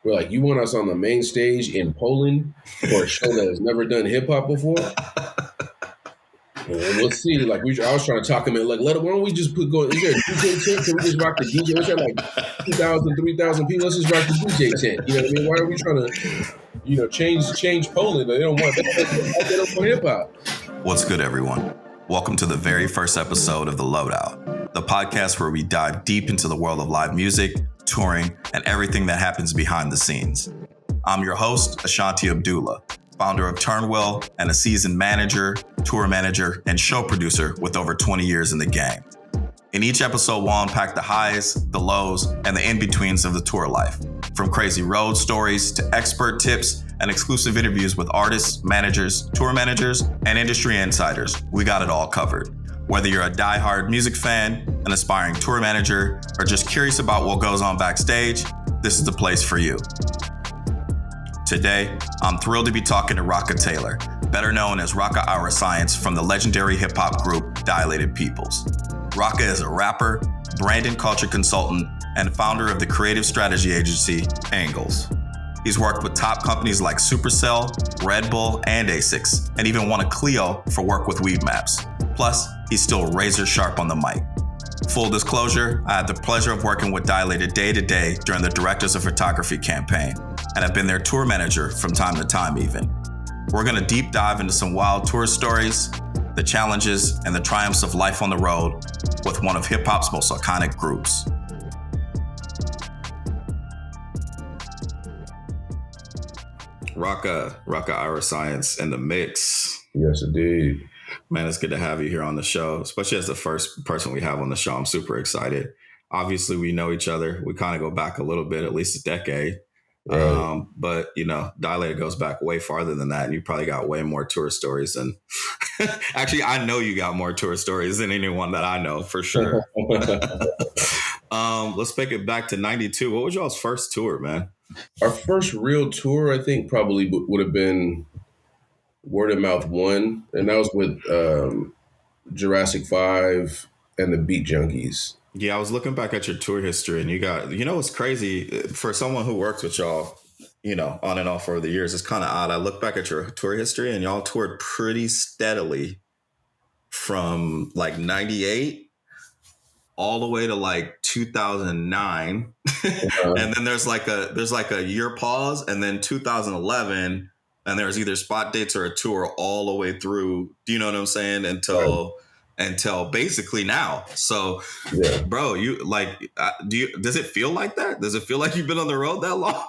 We're like, you want us on the main stage in Poland for a show that has never done hip hop before? Well, we'll see. Like I was trying to talk him in. Like, why don't we just go? Is there a DJ tent? Can we just rock the DJ? What's that like? 2,000, 3,000 people. Let's just rock the DJ tent. You know what I mean? Why are we trying to, change Poland? They don't want hip hop. What's good, everyone? Welcome to the very first episode of the Loadout, the podcast where we dive deep into the world of live music, touring, and everything that happens behind the scenes. I'm your host, Ashanti Abdullah, founder of Turnwell and a seasoned manager, tour manager, and show producer with over 20 years in the game. In each episode, we'll unpack the highs, the lows, and the in-betweens of the tour life. From crazy road stories to expert tips and exclusive interviews with artists, managers, tour managers, and industry insiders, we got it all covered. Whether you're a diehard music fan, an aspiring tour manager, or just curious about what goes on backstage, this is the place for you. Today, I'm thrilled to be talking to Rakaa Taylor, better known as Rakaa Iriscience from the legendary hip-hop group Dilated Peoples. Rakaa is a rapper, brand and culture consultant, and founder of the creative strategy agency, Angles. He's worked with top companies like Supercell, Red Bull, and Asics, and even won a Clio for work with Weed Maps. Plus, he's still razor sharp on the mic. Full disclosure, I had the pleasure of working with Dilated day to day during the Directors of Photography campaign, and have been their tour manager from time to time even. We're gonna deep dive into some wild tour stories, the challenges, and the triumphs of life on the road with one of hip-hop's most iconic groups. Rakaa Iriscience in the mix. Yes, indeed. Man, it's good to have you here on the show, especially as the first person we have on the show. I'm super excited. Obviously, we know each other. We kind of go back a little bit, at least a decade. Right. But, Dilated goes back way farther than that. And you probably got way more tour stories than... Actually, I know you got more tour stories than anyone that I know, for sure. Let's take it back to 92. What was y'all's first tour, man? Our first real tour, I think, probably would have been Word of Mouth 1. And that was with Jurassic 5 and the Beat Junkies. Yeah, I was looking back at your tour history, and you got, what's crazy for someone who works with y'all, on and off over the years, it's kind of odd. I look back at your tour history and y'all toured pretty steadily from like 98 all the way to like 2009. And then there's like a year pause, and then 2011, and there's either spot dates or a tour all the way through. Do you know what I'm saying? Until basically now. So, yeah. Bro, you like, does it feel like that? Does it feel like you've been on the road that long?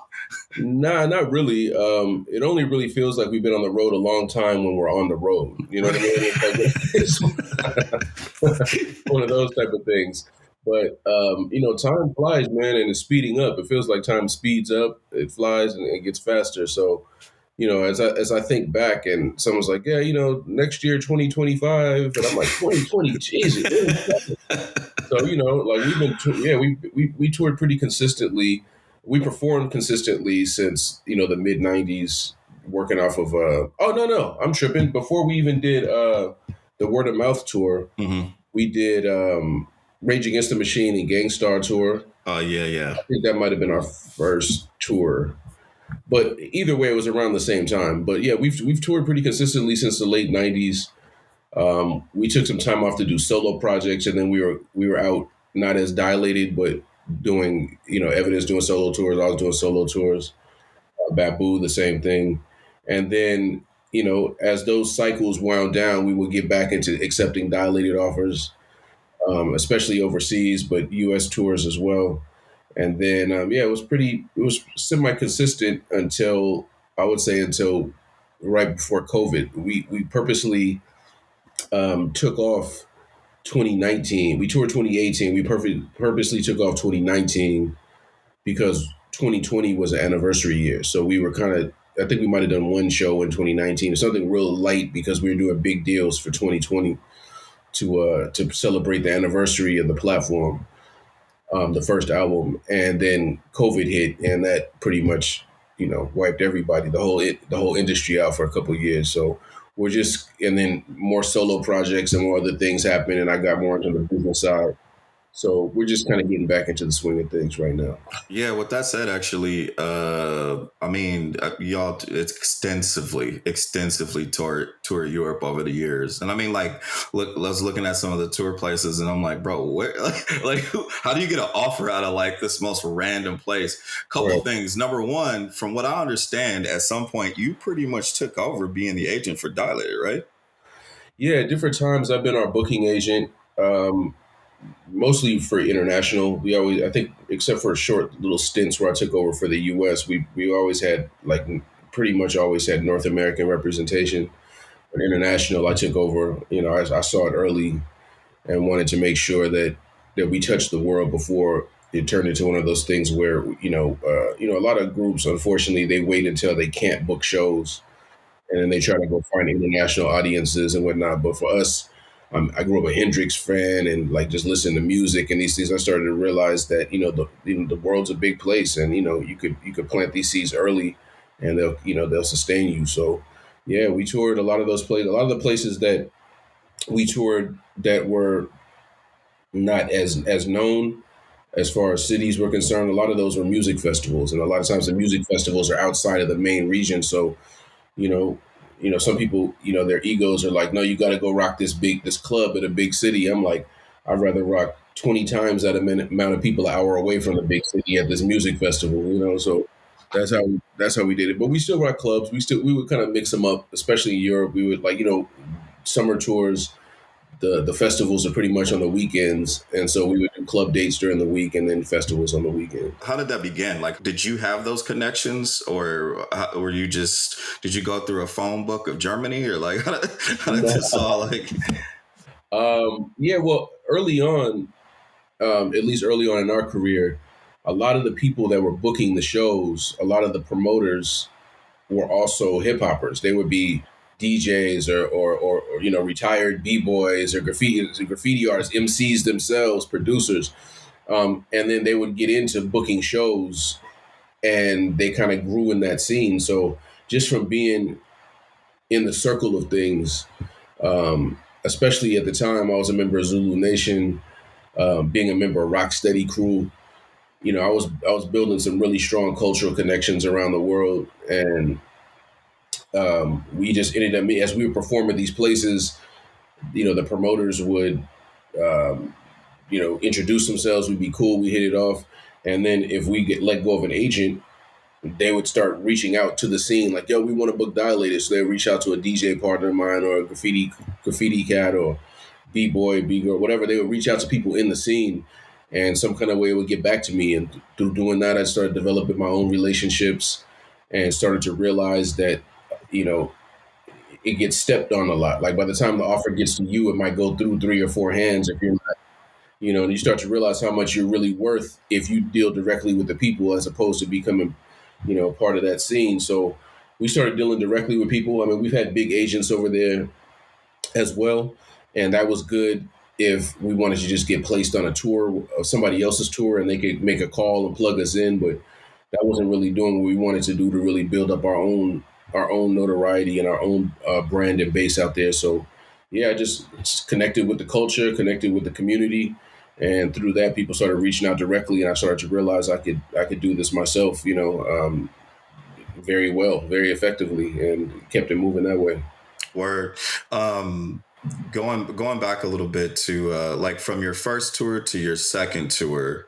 Nah, not really. It only really feels like we've been on the road a long time when we're on the road. You know what I mean? It's one of those type of things. But, time flies, man, and it's speeding up. It feels like time speeds up, it flies, and it gets faster. So, as I think back, and someone's like, yeah, next year, 2025, and I'm like, 2020, Jesus. So, we toured pretty consistently. We performed consistently since, the mid 90s, working off of, I'm tripping. Before we even did the Word of Mouth tour, we did Rage Against the Machine and Gangstar tour. Oh, yeah. I think that might have been our first tour. But either way, it was around the same time. But yeah, we've toured pretty consistently since the late 90s. We took some time off to do solo projects, and then we were out not as Dilated, but doing Evidence doing solo tours. I was doing solo tours. Babu, the same thing. And then as those cycles wound down, we would get back into accepting Dilated offers, especially overseas, but U.S. tours as well. And then, it was semi-consistent until right before COVID. We purposely took off 2019. We toured 2018. We purposely took off 2019 because 2020 was an anniversary year. So we were I think we might have done one show in 2019 or something real light because we were doing big deals for 2020 to celebrate the anniversary of the platform. The first album, and then COVID hit, and that pretty much, wiped everybody, the whole industry out for a couple of years. So and then more solo projects and more other things happened, and I got more into the business side. So we're just kind of getting back into the swing of things right now. Yeah, with that said, actually, I mean, y'all extensively tour Europe over the years, and I mean, like, look, I was looking at some of the tour places, and I'm like, bro, where, like, how do you get an offer out of like this most random place? Couple Right. of things. Number one, from what I understand, at some point, you pretty much took over being the agent for Dilated, right? Yeah, at different times I've been our booking agent. Mostly for international. We always, I think, except for short little stints where I took over for the U.S., we always had like pretty much always had North American representation. But international, I took over. I saw it early and wanted to make sure that we touched the world before it turned into one of those things where a lot of groups, unfortunately, they wait until they can't book shows and then they try to go find international audiences and whatnot. But for us, I grew up a Hendrix fan and like just listen to music and these things. I started to realize that the world's a big place, and you could plant these seeds early, and they'll sustain you. So yeah, we toured a lot of those places. A lot of the places that we toured that were not as known as far as cities were concerned. A lot of those were music festivals, and a lot of times the music festivals are outside of the main region. So you know, some people, their egos are like, no, you got to go rock this club at a big city. I'm like, I'd rather rock 20 times that amount of people an hour away from the big city at this music festival. So that's how we did it. But we still rock clubs. We would kind of mix them up, especially in Europe. We would like, summer tours. The festivals are pretty much on the weekends, and so we would do club dates during the week and then festivals on the weekend. How did that begin? Like, did you have those connections, or were you just did you go through a phone book of Germany, or like how did this all like? Yeah, well, early on, at least early on in our career, a lot of the people that were booking the shows, a lot of the promoters were also hip hoppers. They would be DJs or retired b boys or graffiti artists, MCs themselves, producers, and then they would get into booking shows, and they kind of grew in that scene. So just from being in the circle of things, especially at the time, I was a member of Zulu Nation, being a member of Rocksteady Crew. I was building some really strong cultural connections around the world, and we just ended up as we were performing these places. The promoters would, introduce themselves. We'd be cool. We hit it off, and then if we get let go of an agent, they would start reaching out to the scene, like, "Yo, we want to book Dilated." So they reach out to a DJ partner of mine or a graffiti cat or b boy, b girl, whatever. They would reach out to people in the scene, and some kind of way it would get back to me. And through doing that, I started developing my own relationships and started to realize that you know it gets stepped on a lot. Like by the time the offer gets to you, it might go through three or four hands if you're not, and you start to realize how much you're really worth if you deal directly with the people as opposed to becoming, part of that scene. So we started dealing directly with people. I mean, we've had big agents over there as well, and that was good if we wanted to just get placed on a tour of somebody else's tour and they could make a call and plug us in. But that wasn't really doing what we wanted to do to really build up our own notoriety and our own brand and base out there. So yeah, I just connected with the culture, connected with the community, and through that, people started reaching out directly, and I started to realize I could do this myself, very well, very effectively, and kept it moving that way. Where going back a little bit to like from your first tour to your second tour,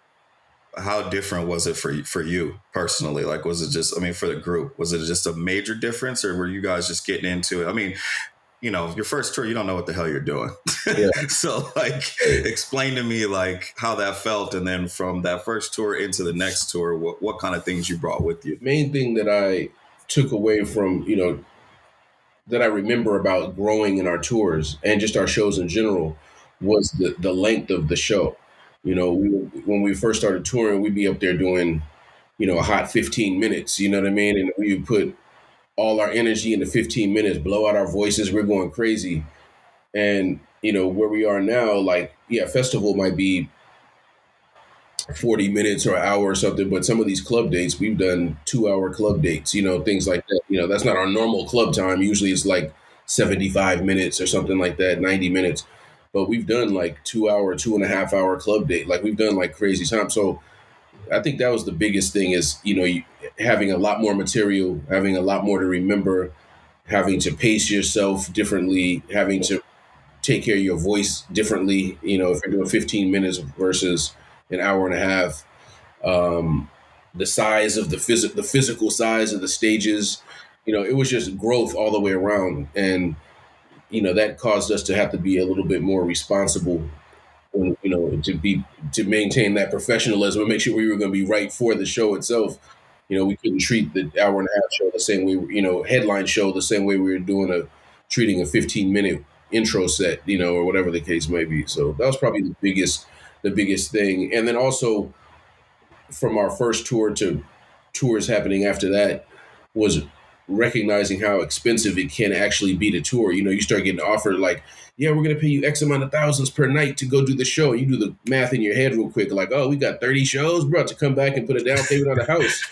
how different was it for you personally? Like, was it just, I mean, for the group, was it just a major difference, or were you guys just getting into it? I mean, your first tour, you don't know what the hell you're doing. Yeah. So like, explain to me like how that felt. And then from that first tour into the next tour, what kind of things you brought with you? Main thing that I took away from, that I remember about growing in our tours and just our shows in general was the length of the show. When we first started touring, we'd be up there doing, a hot 15 minutes, you know what I mean? And we would put all our energy into 15 minutes, blow out our voices, we're going crazy. And, where we are now, like, yeah, festival might be 40 minutes or an hour or something, but some of these club dates, we've done 2-hour club dates, things like that. That's not our normal club time. Usually it's like 75 minutes or something like that, 90 minutes. but we've done like 2 hour, 2.5 hour club date. Like we've done like crazy time. So I think that was the biggest thing is, having a lot more material, having a lot more to remember, having to pace yourself differently, having to take care of your voice differently. If you're doing 15 minutes versus an hour and a half, the size of the physical size of the stages, it was just growth all the way around. And, that caused us to have to be a little bit more responsible and, to maintain that professionalism and make sure we were going to be right for the show itself. We couldn't treat the hour and a half show the same way, headline show the same way we were treating a 15-minute intro set, or whatever the case may be. So that was probably the biggest thing. And then also from our first tour to tours happening after that was recognizing how expensive it can actually be to tour. You start getting offered like, yeah, we're going to pay you X amount of thousands per night to go do the show. You do the math in your head real quick. Like, oh, we got 30 shows. We're about to come back and put a down payment on the house.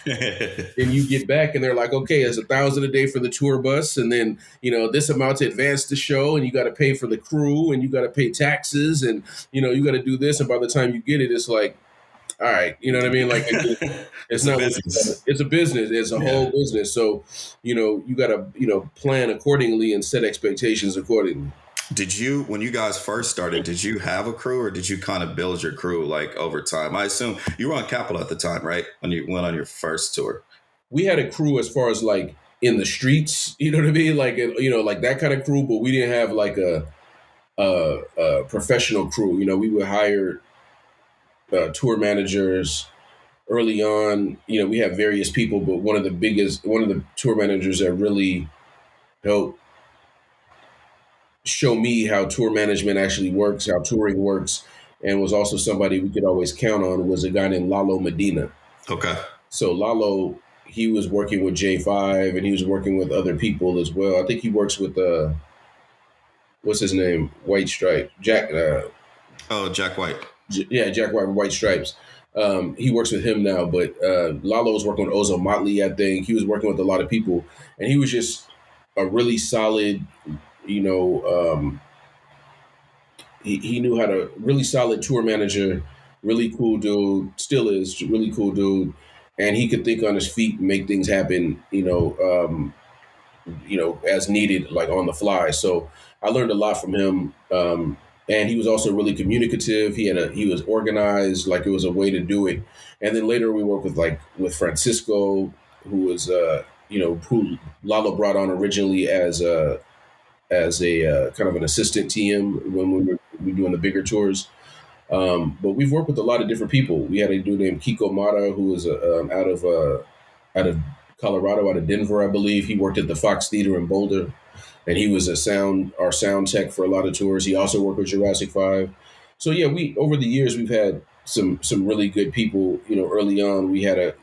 And you get back and they're like, okay, it's $1,000 a day for the tour bus. And then, this amount to advance the show. And you got to pay for the crew and you got to pay taxes. And, you got to do this. And by the time you get it, it's like, all right, you know what I mean? Like it's not a business. It's a business. It's a whole business. So, you got to, plan accordingly and set expectations accordingly. When you guys first started, did you have a crew or did you kind of build your crew like over time? I assume you were on Capitol at the time, right? When you went on your first tour. We had a crew as far as like in the streets, you know what I mean? Like, like that kind of crew, but we didn't have like a professional crew. We would hire tour managers early on. We have various people, but one of the tour managers that really helped show me how tour management actually works, how touring works, and was also somebody we could always count on was a guy named Lalo Medina. Okay. So Lalo, he was working with J5 and he was working with other people as well. I think he works with what's his name? White Stripe. Jack. Jack White. Jack White with White Stripes. He works with him now, but Lalo was working with Ozo Motley, I think. He was working with a lot of people, and he was just a really solid, he knew how to, really solid tour manager, really cool dude, still is really cool dude, and he could think on his feet and make things happen, as needed, like on the fly. So I learned a lot from him. And he was also really communicative. He was organized, like it was a way to do it. And then later we worked with Francisco, who was, who Lalo brought on originally as a kind of an assistant TM when we were doing the bigger tours. But we've worked with a lot of different people. We had a dude named Kiko Mata, who was out of Colorado, out of Denver, I believe. He worked at the Fox Theater in Boulder, and he was our sound tech for a lot of tours. He also worked with Jurassic 5. So yeah, over the years we've had some really good people. Early on we had a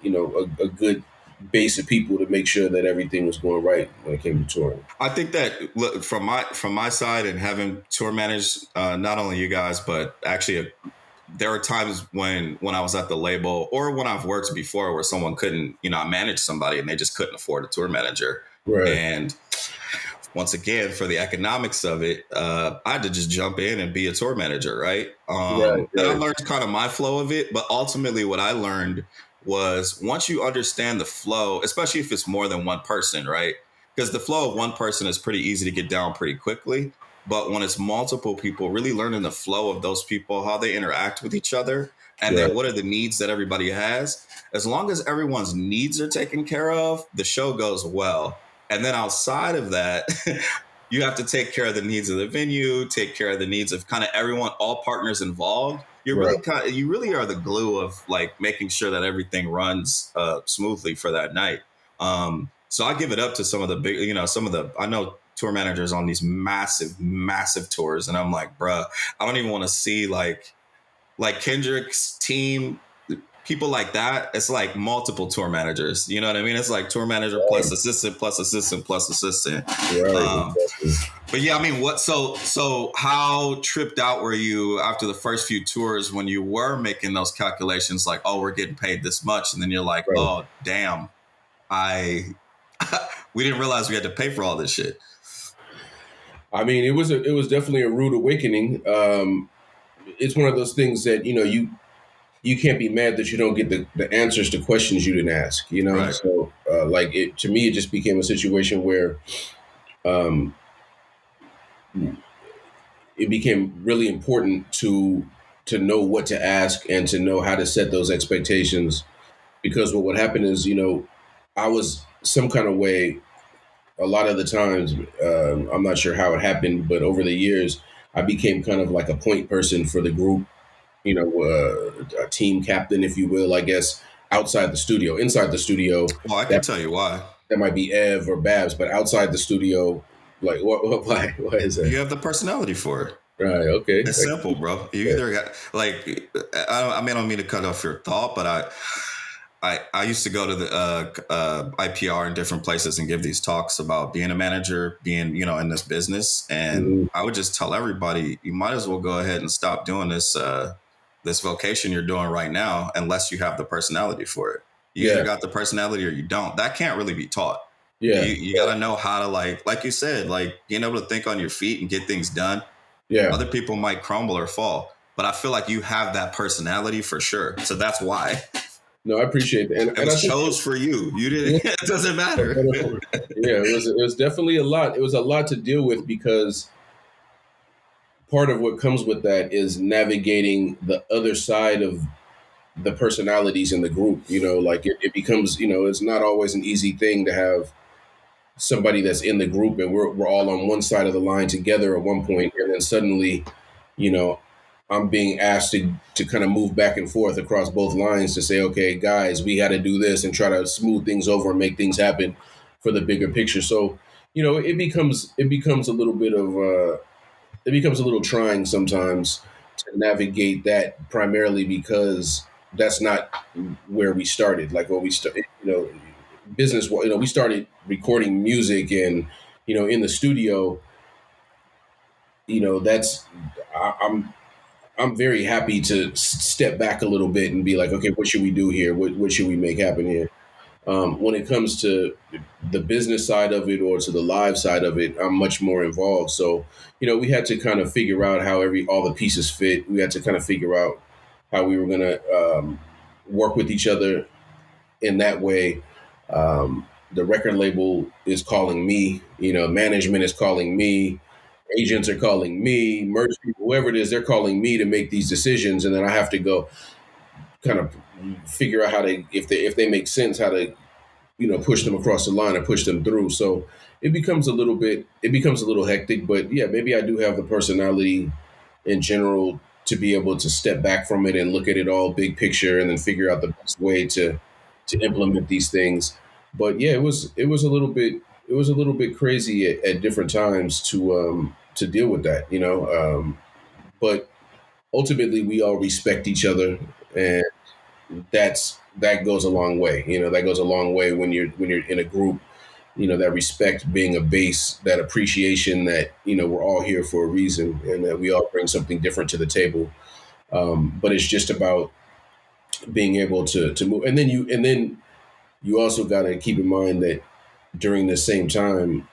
good base of people to make sure that everything was going right when it came to touring. I think that look, from my side and having tour managed not only you guys, but actually there are times when I was at the label or when I've worked before where someone couldn't, I managed somebody and they just couldn't afford a tour manager. Right. And once again, for the economics of it, I had to just jump in and be a tour manager, right? And I learned kind of my flow of it. But ultimately what I learned was once you understand the flow, especially if it's more than one person, right? Because the flow of one person is pretty easy to get down pretty quickly. But when it's multiple people, really learning the flow of those people, how they interact with each other, and then what are the needs that everybody has. As long as everyone's needs are taken care of, the show goes well. And then outside of that, you have to take care of the needs of the venue, take care of the needs of kind of everyone, all partners involved. You really are the glue of like making sure that everything runs smoothly for that night. So I give it up to some of the big, I know tour managers on these massive, massive tours. And I'm like, bruh, I don't even want to see like Kendrick's team, people like that. It's like multiple tour managers. You know what I mean? It's like tour manager plus assistant plus assistant plus assistant. But yeah, I mean, so how tripped out were you after the first few tours when you were making those calculations like, oh, we're getting paid this much. And then you're like, oh, damn, we didn't realize we had to pay for all this shit. I mean, it was definitely a rude awakening. It's one of those things that you can't be mad that you don't get the answers to questions you didn't ask. Right. So like it to me, it just became a situation where um, it became really important to know what to ask and to know how to set those expectations. Because what would happen is, I was some kind of way a lot of the times. I'm not sure how it happened, but over the years, I became kind of like a point person for the group. A team captain, if you will, I guess, outside the studio. Inside the studio, Well, I can that tell you why. that might be Ev or Babs, but outside the studio, like what why is that? You have the personality for it. Right, okay. It's simple, bro. You either got like I don't mean to cut off your thought, but I used to go to the IPR in different places and give these talks about being a manager, being in this business, and Mhm. I would just tell everybody, you might as well go ahead and stop doing this vocation you're doing right now, unless you have the personality for it. You either Yeah, got the personality or you don't. That can't really be taught. yeah, You got to know how to like you said, like being able to think on your feet and get things done. yeah. Other people might crumble or fall, but I feel like you have that personality for sure. So that's why No, I appreciate that, it and I was think chose for you. You didn't. It doesn't matter. yeah, it was definitely a lot. It was a lot to deal with because part of what comes with that is navigating the other side of the personalities in the group. Like it becomes, it's not always an easy thing to have somebody that's in the group and we're all on one side of the line together at one point, and then suddenly, you know, I'm being asked to kind of move back and forth across both lines to say, okay, guys, we got to do this and try to smooth things over and make things happen for the bigger picture. So, it becomes a little bit of it becomes a little trying sometimes to navigate that, primarily because that's not where we started. Like when we started, business. We started recording music and in the studio. That's I'm very happy to step back a little bit and be like, okay, what should we do here? What should we make happen here? When it comes to the business side of it or to the live side of it, I'm much more involved. So, we had to kind of figure out how all the pieces fit. We had to kind of figure out how we were going to work with each other in that way. The record label is calling me, management is calling me, agents are calling me, merch people, whoever it is, they're calling me to make these decisions, and then I have to go kind of figure out how to, if they make sense, how to push them across the line and push them through. So it becomes a little hectic, but yeah, maybe I do have the personality in general to be able to step back from it and look at it all big picture and then figure out the best way to implement these things. But yeah, it was a little bit crazy at different times to deal with that, but ultimately we all respect each other, and that goes a long way. That goes a long way when you're in a group. That respect being a base, that appreciation that we're all here for a reason, and that we all bring something different to the table. But it's just about being able to move, and then you also got to keep in mind that during the same time,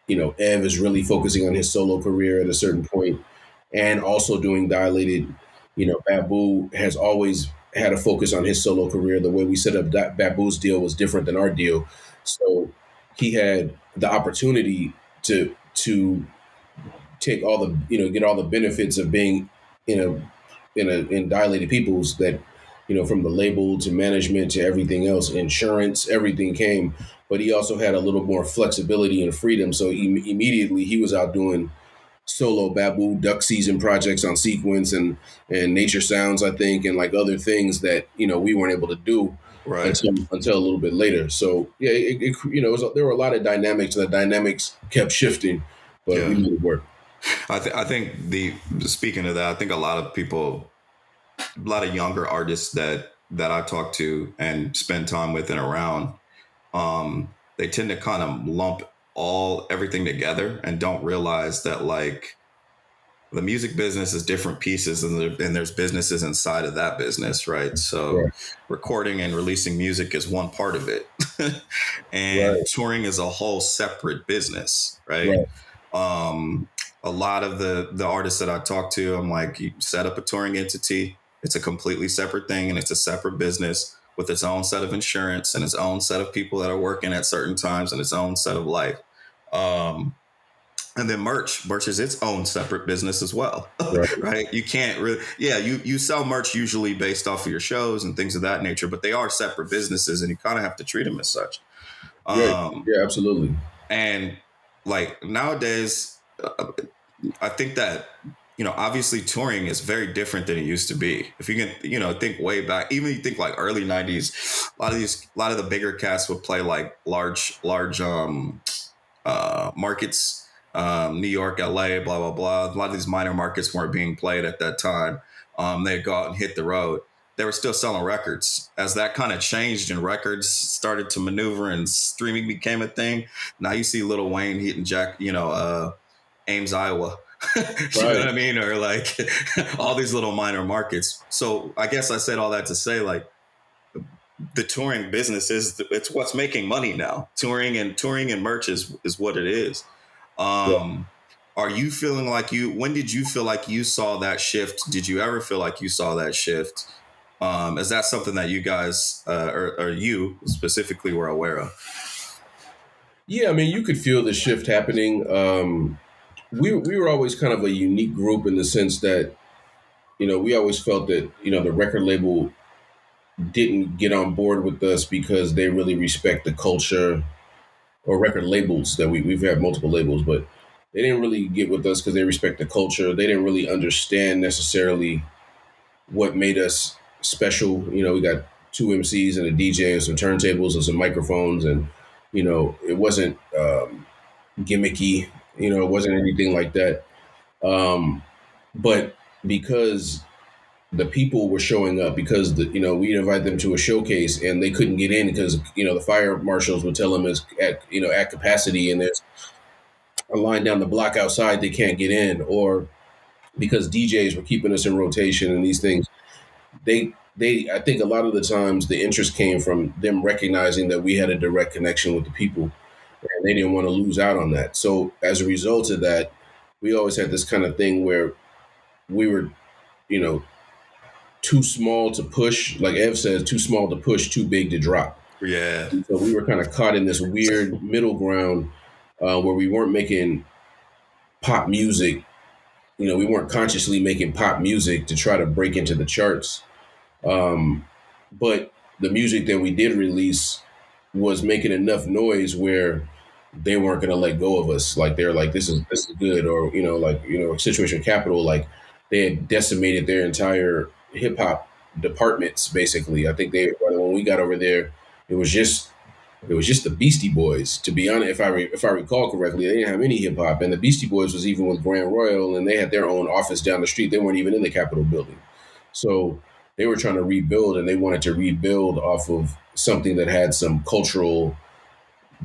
Ev is really focusing on his solo career at a certain point, and also doing Dilated. Babu has always had a focus on his solo career. The way we set up Babu's deal was different than our deal, so he had the opportunity to take all the get all the benefits of being in in Dilated Peoples, that from the label to management to everything else, insurance, everything came. But he also had a little more flexibility and freedom. So immediately he was out doing solo Babu duck season projects on Sequence and Nature Sounds, I think, and like other things that we weren't able to do Right. until a little bit later. So yeah, there were a lot of dynamics, and the dynamics kept shifting, but we Yeah. made it work. I think speaking of that, I think a lot of people, a lot of younger artists that I talk to and spend time with and around, they tend to kind of lump everything together and don't realize that like the music business is different pieces, and there's businesses inside of that business, right? So Right, recording and releasing music is one part of it, and right, touring is a whole separate business, right? right. A lot of the artists that I talk to, I'm like, you set up a touring entity. It's a completely separate thing, and it's a separate business with its own set of insurance and its own set of people that are working at certain times and its own set of life. Um, and then merch is its own separate business as well. Right. Right, you can't really, yeah, you sell merch usually based off of your shows and things of that nature, but they are separate businesses and you kind of have to treat them as such. Yeah. um Yeah. Absolutely. and like nowadays, I think that, obviously touring is very different than it used to be. If you can, think way back, even you think like early 90s, a lot of the bigger cats would play like large markets, New York, LA, blah, blah, blah. A lot of these minor markets weren't being played at that time. They'd go out and hit the road. They were still selling records. As that kind of changed and records started to maneuver and streaming became a thing, now you see Lil Wayne hitting Ames, Iowa. You know what I mean? Or like all these little minor markets. So I guess I said all that to say, like, the touring business it's what's making money now. Touring and merch is what it is. Yeah. Are you feeling like when did you feel like you saw that shift? Did you ever feel like you saw that shift? Is that something that you guys, or you specifically, were aware of? Yeah. I mean, you could feel the shift happening. We were always kind of a unique group in the sense that, we always felt that, the record label didn't get on board with us because they really respect the culture, or record labels that we've had multiple labels, but they didn't really get with us because they respect the culture. They didn't really understand necessarily what made us special. We got two MCs and a DJ and some turntables and some microphones, and it wasn't gimmicky. It wasn't anything like that. But because the people were showing up, because we invite them to a showcase and they couldn't get in because the fire marshals would tell them it's at capacity and there's a line down the block outside, they can't get in, or because DJs were keeping us in rotation and these things. They I think a lot of the times the interest came from them recognizing that we had a direct connection with the people, and they didn't want to lose out on that. So as a result of that, we always had this kind of thing where we were, you know, too small to push, like Ev says, too small to push, too big to drop. Yeah. And so we were kind of caught in this weird middle ground where we weren't making pop music. We weren't consciously making pop music to try to break into the charts. But the music that we did release was making enough noise where they weren't going to let go of us. Like they're like, this is good. Or, Situation Capital, like they had decimated their entire hip hop departments. Basically, I think when we got over there, it was just the Beastie Boys. To be honest, if I recall correctly, they didn't have any hip hop, and the Beastie Boys was even with Grand Royal, and they had their own office down the street. They weren't even in the Capitol building, so they were trying to rebuild, and they wanted to rebuild off of something that had some cultural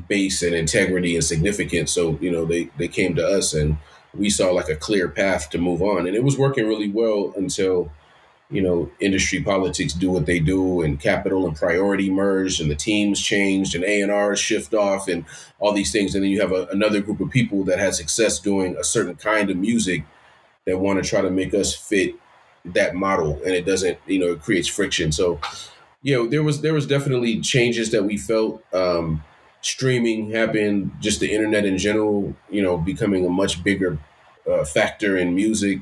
base and integrity and significance. So they came to us, and we saw like a clear path to move on, and it was working really well until industry politics do what they do, and capital and priority merged, and the teams changed, and A&R shift off, and all these things. And then you have another group of people that had success doing a certain kind of music that want to try to make us fit that model, and it doesn't. It creates friction. So, there was definitely changes that we felt. Streaming happened, just the internet in general, becoming a much bigger factor in music.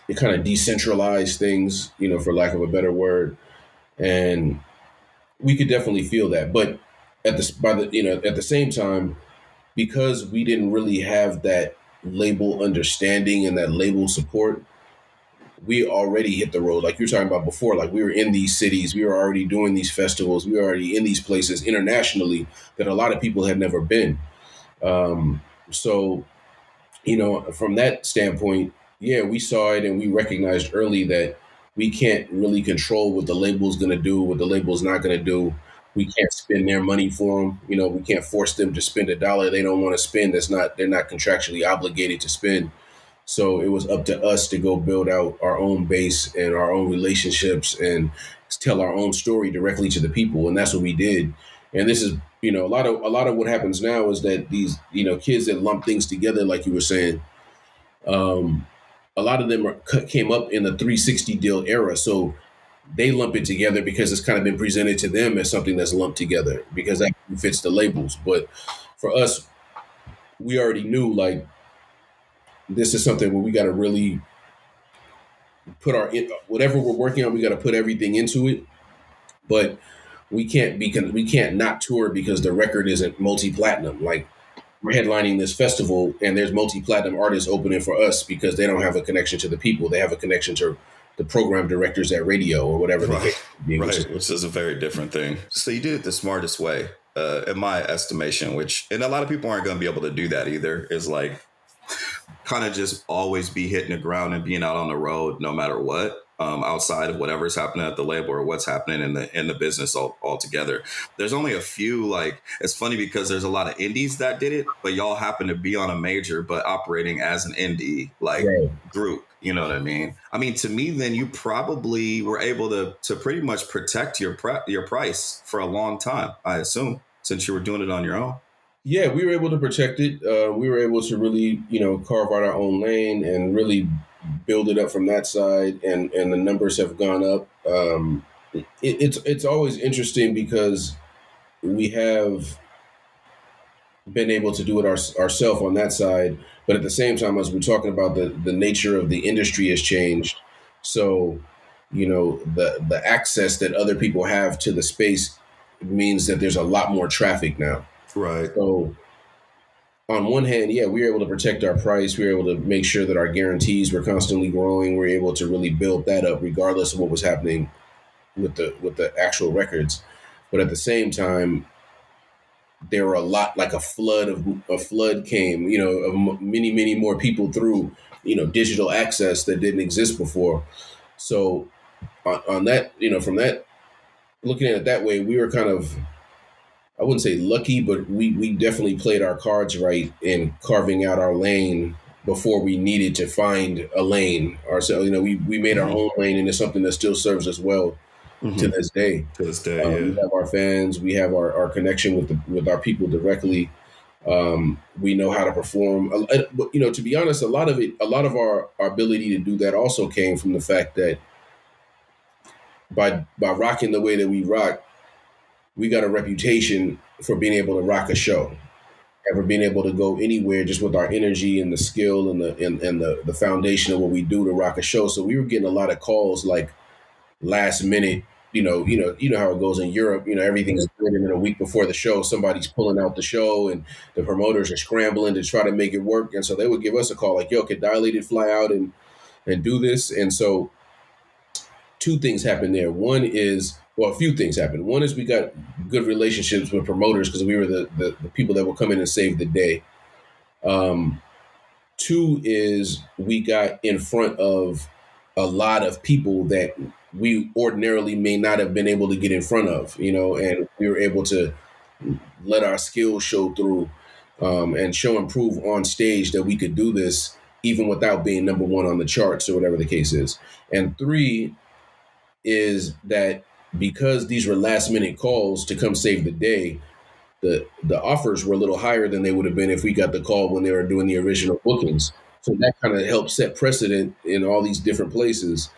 It kind of decentralized things, for lack of a better word, and we could definitely feel that. But at the same time, because we didn't really have that label understanding and that label support, we already hit the road. Like you were talking about before, like we were in these cities, we were already doing these festivals, we were already in these places internationally that a lot of people had never been. So from that standpoint, yeah, we saw it and we recognized early that we can't really control what the label's going to do, what the label's not going to do. We can't spend their money for them. We can't force them to spend a dollar they don't want to spend. They're not contractually obligated to spend. So it was up to us to go build out our own base and our own relationships and tell our own story directly to the people. And that's what we did. And this is a lot of what happens now is that these kids that lump things together, like you were saying, um, a lot of them came up in the 360 deal era, so they lump it together because it's kind of been presented to them as something that's lumped together because that fits the labels. But for us, we already knew like this is something where we got to really put whatever we're working on. We got to put everything into it, but we can't not tour because the record isn't multi-platinum. Like we're headlining this festival and there's multi-platinum artists opening for us because they don't have a connection to the people. They have a connection to the program directors at radio or whatever. Right, which is a very different thing. So you did it the smartest way, in my estimation, and a lot of people aren't going to be able to do that either, is like kind of just always be hitting the ground and being out on the road no matter what. Outside of whatever's happening at the label or what's happening in the business altogether. There's only a few, like, it's funny because there's a lot of indies that did it, but y'all happen to be on a major, but operating as an indie, like, group. You know what I mean? I mean, to me, then you probably were able to pretty much protect your price for a long time, I assume, since you were doing it on your own. Yeah, we were able to protect it. We were able to really, carve out our own lane and really build it up from that side, and the numbers have gone up. It's always interesting because we have been able to do it ourselves on that side, but at the same time, as we're talking about, the nature of the industry has changed. So, the access that other people have to the space means that there's a lot more traffic now. Right. So on one hand, yeah, we were able to protect our price. We were able to make sure that our guarantees were constantly growing. We were able to really build that up regardless of what was happening with the actual records. But at the same time, there were a lot, like a flood came, of many more people through, digital access that didn't exist before. So on that, from that, looking at it that way, we were kind of, I wouldn't say lucky, but we definitely played our cards right in carving out our lane before we needed to find a lane ourselves. We made our own lane, and it's something that still serves us well to this day. To this day, yeah. We have our fans, we have our connection with our people directly. We know how to perform. But to be honest, a lot of our ability to do that also came from the fact that by rocking the way that we rock, we got a reputation for being able to rock a show and for being able to go anywhere just with our energy and the skill and the foundation of what we do to rock a show. So we were getting a lot of calls like last minute, you know how it goes in Europe, everything's good, and then a week before the show, somebody's pulling out the show and the promoters are scrambling to try to make it work. And so they would give us a call like, yo, could Dilated fly out and do this? And so two things happened there. A few things happened. One is we got good relationships with promoters because we were the people that would come in and save the day. Two is we got in front of a lot of people that we ordinarily may not have been able to get in front of, and we were able to let our skills show through and show and prove on stage that we could do this even without being number one on the charts or whatever the case is. And three is that because these were last minute calls to come save the day, the offers were a little higher than they would have been if we got the call when they were doing the original bookings. So that kind of helped set precedent in all these different places,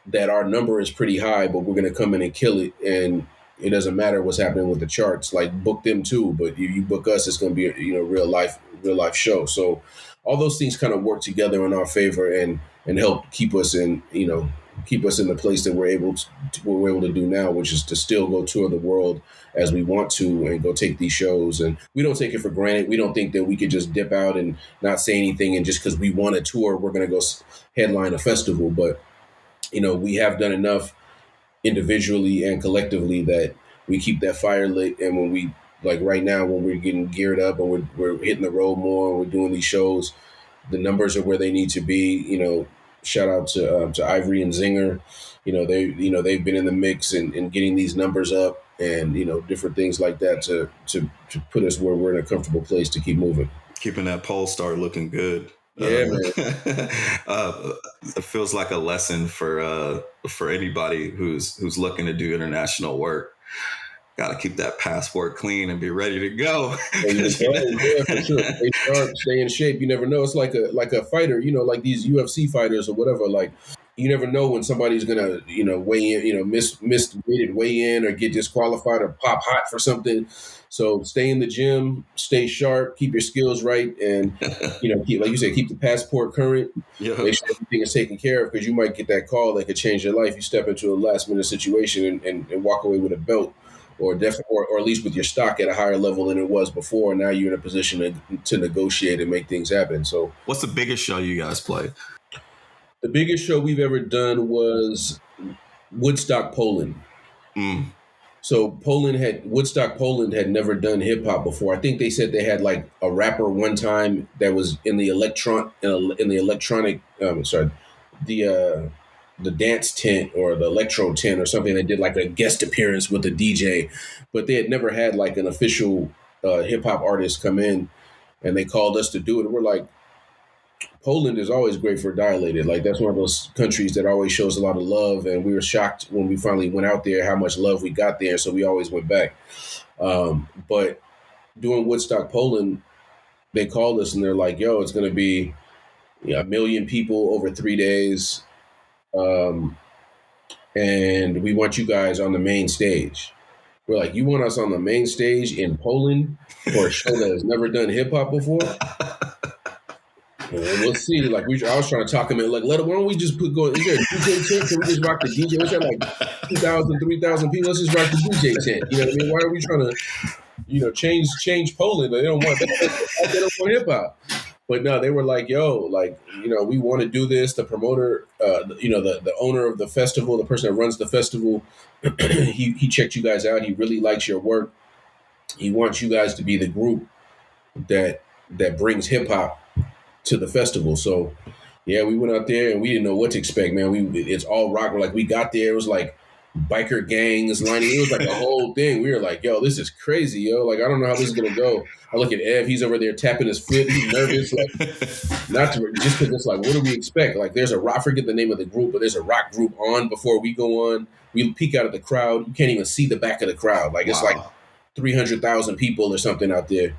that our number is pretty high, but we're going to come in and kill it. And it doesn't matter what's happening with the charts, like book them too, but you book us, it's going to be a real life show. So all those things kind of work together in our favor and help keep us in the place that we're able to do now, which is to still go tour the world as we want to and go take these shows. And we don't take it for granted. We don't think that we could just dip out and not say anything, and just because we want to tour, we're going to go headline a festival. But we have done enough individually and collectively that we keep that fire lit. And when we, like right now, when we're getting geared up and we're hitting the road more and we're doing these shows, the numbers are where they need to be. Shout out to Ivory and Zinger. They've been in the mix and getting these numbers up and different things like that to put us where we're in a comfortable place to keep moving. Keeping that pole star looking good. Yeah, man. It feels like a lesson for anybody who's looking to do international work. Gotta keep that passport clean and be ready to go. Yeah, for sure. Stay sharp, stay in shape. You never know. It's like a fighter, like these UFC fighters or whatever. Like you never know when somebody's gonna, weigh in, miss weighted weigh in or get disqualified or pop hot for something. So stay in the gym, stay sharp, keep your skills right, and keep, like you said, keep the passport current. Yeah. Make sure everything is taken care of because you might get that call that could change your life. You step into a last minute situation and walk away with a belt or at least with your stock at a higher level than it was before. Now you're in a position to negotiate and make things happen. So, what's the biggest show you guys played? the biggest show we've ever done was Woodstock, Poland. So Woodstock, Poland had never done hip hop before. I think they said they had like a rapper one time that was in the the dance tent or the electro tent or something. They did like a guest appearance with a DJ, but they had never had like an official hip hop artist come in, and they called us to do it. And we're like, Poland is always great for Dilated. Like that's one of those countries that always shows a lot of love, and we were shocked when we finally went out there how much love we got there. So we always went back. But doing Woodstock, Poland, they called us and they're like, "Yo, it's going to be 1 million people over 3 days, and we want you guys on the main stage." We're like, "You want us on the main stage in Poland for a show that has never done hip hop before?" We'll see. Like I was trying to talk him in. Like, why don't we just is there a DJ tent? Can we just rock the DJ? What's that, like 2,000, 3,000 people? Let's just rock the DJ tent. You know what I mean? Why are we trying to, change Poland? They don't want hip hop. But no, they were like, yo, like, we want to do this. The promoter, the owner of the festival, the person that runs the festival, he checked you guys out. He really likes your work. He wants you guys to be the group that brings hip hop to the festival. So yeah, we went out there and we didn't know what to expect, man. It's all rock. Like we got there, it was like biker gangs lining. It was like a whole thing. We were like, yo, this is crazy, yo. Like I don't know how this is gonna go. I look at Ev, he's over there tapping his foot, he's nervous, like just because it's like, what do we expect? Like there's I forget the name of the group, but there's a rock group on before we go on. We peek out of the crowd, you can't even see the back of the crowd. Like it's like 300,000 people or something out there.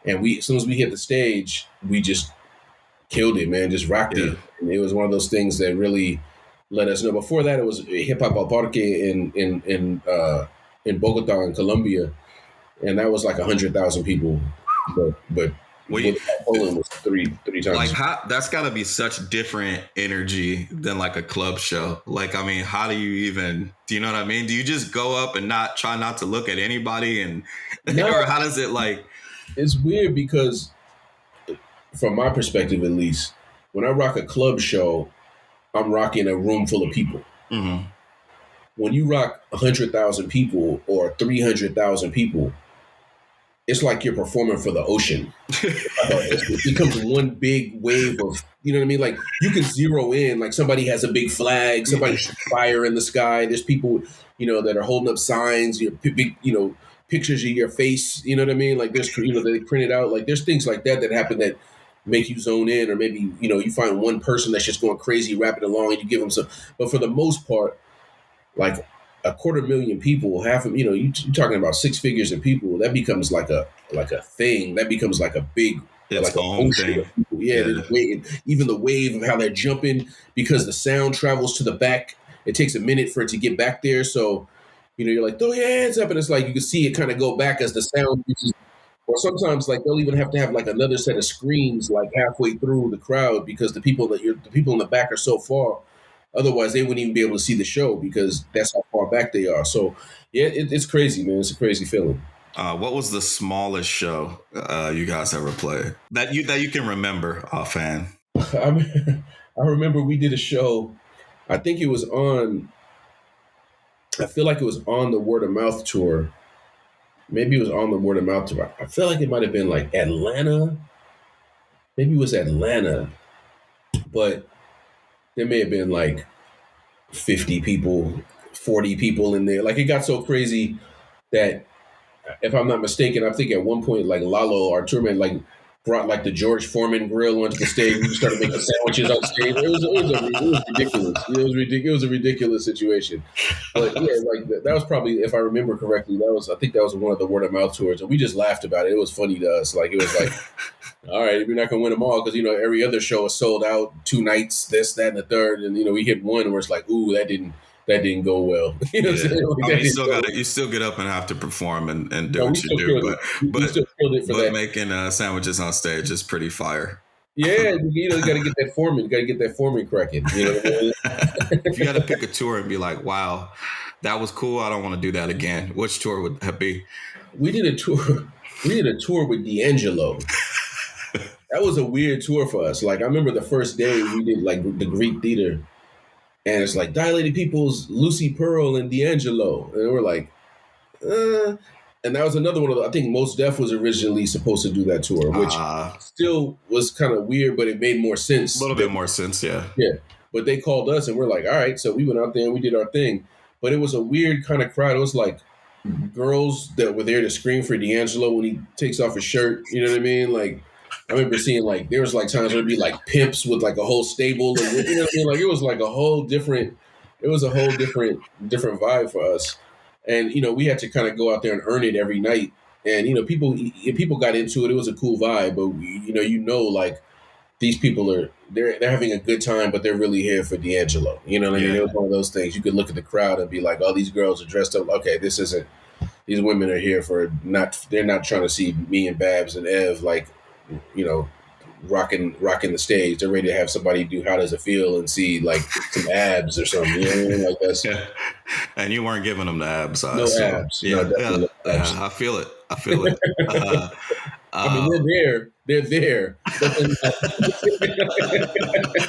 And as soon as we hit the stage, we just killed it, man. Just rocked it. And it was one of those things that really let us know. Before that, it was Hip Hop Al Parque in Bogota in Colombia, and that was like 100,000 people. But Poland was three times. Like that's got to be such different energy than like a club show. Like, I mean, how do you know what I mean? Do you just go up and try not to look at anybody or how does it like? It's weird because, from my perspective at least, when I rock a club show, I'm rocking a room full of people. Mm-hmm. When you rock 100,000 people or 300,000 people, it's like you're performing for the ocean. It becomes one big wave of, you know what I mean? Like you can zero in, like somebody has a big flag, somebody shoots fire in the sky. There's people, that are holding up signs, big, pictures of your face. You know what I mean? Like there's, they print it out. Like there's things like that happen that make you zone in, or maybe, you find one person that's just going crazy, rapping along, and you give them some. But for the most part, like 250,000 people, half of you're talking about 6 figures of people. That becomes like a thing. That becomes like a big, it's like own thing. Yeah. Even the wave of how they're jumping, because the sound travels to the back. It takes a minute for it to get back there. So, you're like, throw your hands up, and it's like you can see it kind of go back as the sound reaches. Or sometimes, like they'll even have to have like another set of screens like halfway through the crowd, because the people in the back are so far. Otherwise, they wouldn't even be able to see the show because that's how far back they are. So, yeah, it's crazy, man. It's a crazy feeling. What was the smallest show you guys ever played that you can remember offhand? I remember we did a show. I think it was on. I feel like it was on the Word of Mouth tour. Maybe it was on the Word of Mouth tour. I feel like it might have been like Atlanta. Maybe it was Atlanta, but there may have been like 50 people, 40 people in there. Like it got so crazy that, if I'm not mistaken, I think at one point, like Lalo, our tour man, like brought like the George Foreman grill onto the stage. We started making sandwiches on stage. It was ridiculous. It was a ridiculous situation. But yeah, like that was probably, if I remember correctly, I think that was one of the word of mouth tours, and we just laughed about it. It was funny to us. Like it was like, all right, we're not gonna win them all because every other show is sold out 2 nights, this, that, and the third, and we hit one where it's like, ooh, that didn't go well. You know what I'm saying? Like, you still get up and have to perform and do no, what you do, we still killed it for that. Making sandwiches on stage is pretty fire. Yeah, you got to get that Foreman. You got to get that Foreman cracking. You know what I mean? If you got to pick a tour and be like, wow, that was cool, I don't want to do that again, which tour would that be? We did a tour. We did a tour with D'Angelo. That was a weird tour for us. Like I remember the first day we did like the Greek theater. And it's like Dilated Peoples, Lucy Pearl, and D'Angelo. And we're like, And that was another one of the, I think Mos Def was originally supposed to do that tour, which still was kind of weird, but it made more sense. A little bit more sense, yeah. Yeah. But they called us and we're like, all right. So we went out there and we did our thing. But it was a weird kind of crowd. It was like girls that were there to scream for D'Angelo when he takes off his shirt. You know what I mean? Like, I remember seeing like, there was like times where it'd be like pimps with like a whole stable. And, you know what I mean? Like, it was like a whole different vibe for us. And, we had to kind of go out there and earn it every night. And, people got into it. It was a cool vibe. But, like these people they're having a good time, but they're really here for D'Angelo. You know what I mean? It was one of those things. You could look at the crowd and be like, oh, these girls are dressed up. Okay, these women are here they're not trying to see me and Babs and Ev, like, rocking the stage. They're ready to have somebody do How Does It Feel and see like some abs or something. You know what I mean? Like that's. Yeah. And you weren't giving them the abs. No abs. Yeah, no abs. I feel it. I mean, they're there.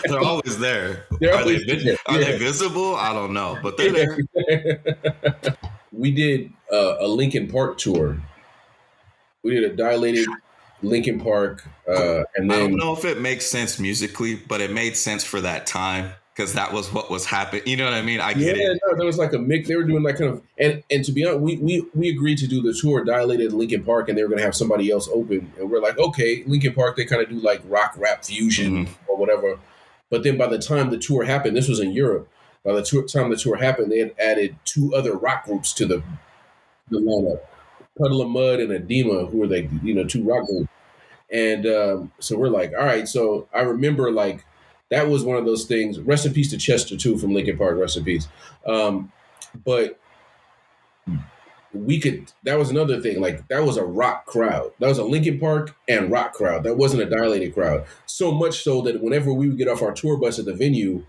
They're always there. Are they visible? I don't know, but they're there. We did a Linkin Park tour. We did a Dilated Linkin Park, and then I don't know if it makes sense musically, but it made sense for that time because that was what was happening. You know what I mean? I get it. No, there was like a mix. They were doing like kind of, and to be honest, we agreed to do the tour Dilated Linkin Park, and they were going to have somebody else open, and we're like, okay, Linkin Park, they kind of do like rock rap fusion or whatever. But then by the time the tour happened, this was in Europe. By the time the tour happened, they had added 2 other rock groups to the lineup. Puddle of Mud and Edema, who were like, 2 rock groups. And so we're like, all right. So I remember like that was one of those things. Rest in peace to Chester too from Linkin Park. Rest in peace. But that was another thing. Like that was a rock crowd. That was a Linkin Park and rock crowd. That wasn't a Dilated crowd. So much so that whenever we would get off our tour bus at the venue,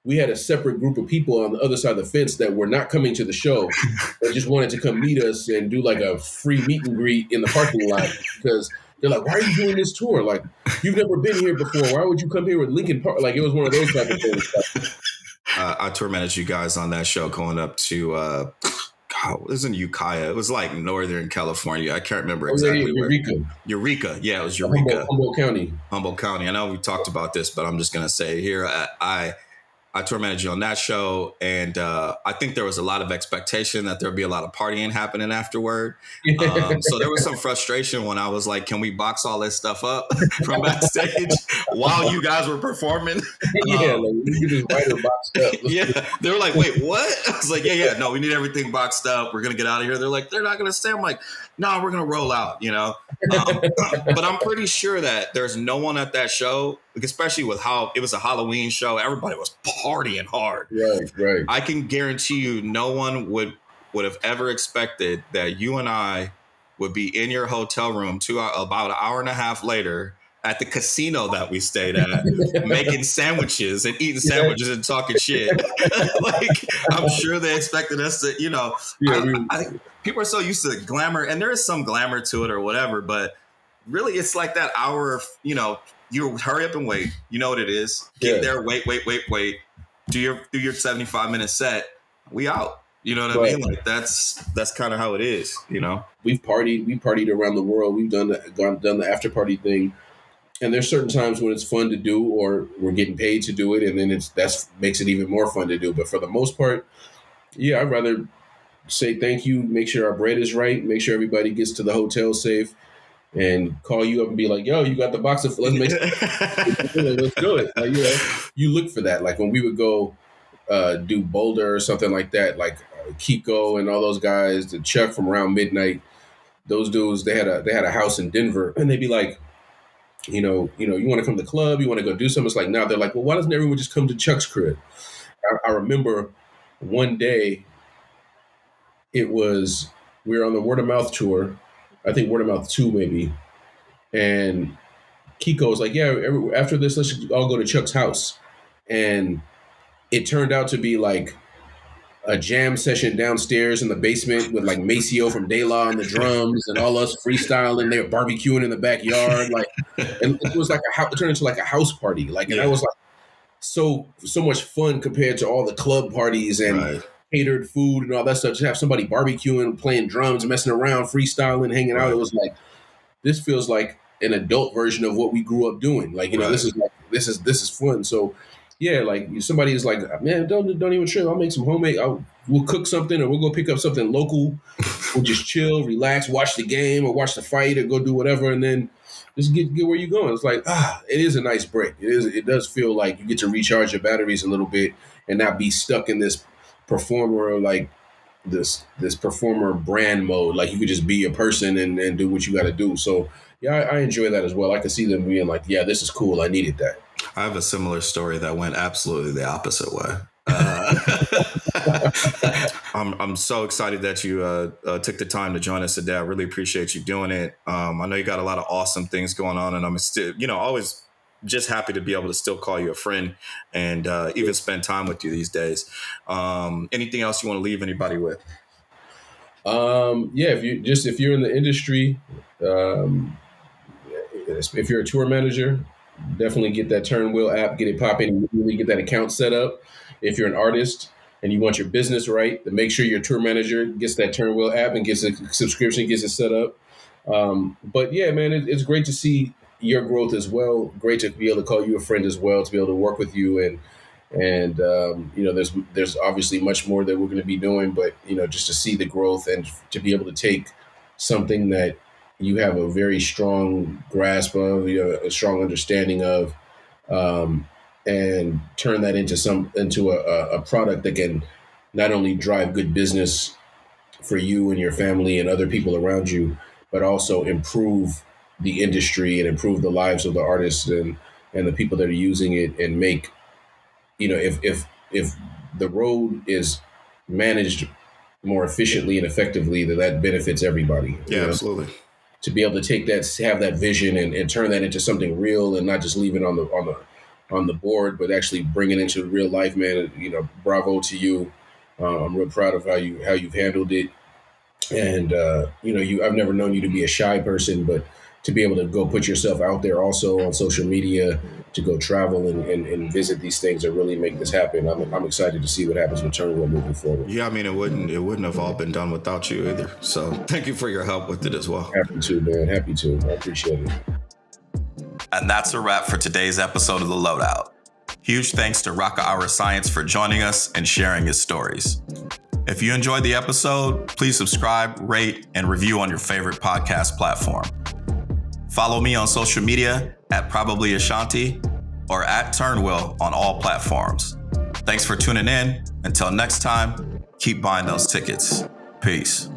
we had a separate group of people on the other side of the fence that were not coming to the show, but just wanted to come meet us and do like a free meet and greet in the parking lot because they're like, why are you doing this tour? Like, you've never been here before. Why would you come here with Linkin Park? Like, it was one of those type of things. I tour managed you guys on that show going up to, it was in Ukiah. It was like Northern California. I can't remember exactly where. Eureka. Yeah, it was Eureka. Humboldt County. Humboldt County. I know we talked about this, but I'm just going to say here, I tour managed you on that show, and I think there was a lot of expectation that there'd be a lot of partying happening afterward. So there was some frustration when I was like, can we box all this stuff up from backstage while you guys were performing? Like we could just write it boxed up. Yeah, they were like, wait, what? I was like, yeah, no, we need everything boxed up. We're going to get out of here. They're like, they're not going to stay. I'm like, no, we're going to roll out, But I'm pretty sure that there's no one at that show, especially with how it was a Halloween show. Everybody was partying hard. Right. I can guarantee you no one would have ever expected that you and I would be in your hotel room about an hour and a half later at the casino that we stayed at, making sandwiches and eating sandwiches and talking shit. Like, I'm sure they expected us to, I think people are so used to glamour, and there is some glamour to it or whatever, but really it's like that hour of, you hurry up and wait. You know what it is. Get there, wait. Do your 75-minute set. We out. You know what I mean? Like that's kind of how it is, We partied around the world. We've done the after party thing. And there's certain times when it's fun to do, or we're getting paid to do it, and then that's makes it even more fun to do. But for the most part, yeah, I'd rather say thank you, make sure our bread is right, make sure everybody gets to the hotel safe, and call you up and be like, "Yo, you got the box of let's make let's do it." Like, you look for that. Like when we would go do Boulder or something like that, like Kiko and all those guys, the Chuck from Around Midnight, those dudes, they had a house in Denver, and they'd be like, you want to come to the club, you want to go do something. It's like, now they're like, well, why doesn't everyone just come to Chuck's crib? I remember one day we were on the Word of Mouth tour, I think Word of Mouth 2 maybe, and Kiko was like, yeah, after this, let's all go to Chuck's house. And it turned out to be like a jam session downstairs in the basement with like Maceo from De La on the drums and all us freestyling. They were barbecuing in the backyard, like, and it was like it turned into like a house party. Like, and I was like, so much fun compared to all the club parties and catered food and all that stuff. Just have somebody barbecuing, playing drums, messing around, freestyling, hanging out. It was like, this feels like an adult version of what we grew up doing. Like, this is fun. So yeah, like somebody is like, man, don't even trip. I'll make some homemade. We'll cook something, or we'll go pick up something local. We'll just chill, relax, watch the game, or watch the fight, or go do whatever, and then just get where you're going. It's like, it is a nice break. It does feel like you get to recharge your batteries a little bit and not be stuck in this performer, like this performer brand mode. Like you could just be a person and do what you got to do. So yeah, I enjoy that as well. I can see them being like, yeah, this is cool. I needed that. I have a similar story that went absolutely the opposite way. I'm so excited that you took the time to join us today. I really appreciate you doing it. I know you got a lot of awesome things going on, and I'm still, always just happy to be able to still call you a friend and even spend time with you these days. Anything else you want to leave anybody with? Yeah, if you're in the industry, if you're a tour manager, definitely get that Turnwheel app, get it popping, really get that account set up. If you're an artist and you want your business right, then make sure your tour manager gets that Turnwheel app and gets a subscription, gets it set up. But yeah, man, it's great to see your growth as well. Great to be able to call you a friend as well, to be able to work with you. And there's obviously much more that we're going to be doing, but, just to see the growth and to be able to take something that you have a very strong grasp of, a strong understanding of, and turn that into a product that can not only drive good business for you and your family and other people around you, but also improve the industry and improve the lives of the artists and the people that are using it, and make, if the road is managed more efficiently and effectively, that benefits everybody. Yeah, absolutely. To be able to take that, have that vision and turn that into something real, and not just leave it on the board, but actually bring it into real life, man. Bravo to you. I'm real proud of how you've handled it. And I've never known you to be a shy person, but to be able to go put yourself out there also on social media, to go travel and visit these things that really make this happen. I'm excited to see what happens with Turnwheel moving forward. Yeah, I mean, it wouldn't have all been done without you either. So thank you for your help with it as well. Happy to, man. Happy to. I appreciate it. And that's a wrap for today's episode of The Loadout. Huge thanks to Rakaa Iriscience for joining us and sharing his stories. If you enjoyed the episode, please subscribe, rate, and review on your favorite podcast platform. Follow me on social media at Probably Ashanti or at Turnwheel on all platforms. Thanks for tuning in. Until next time, keep buying those tickets. Peace.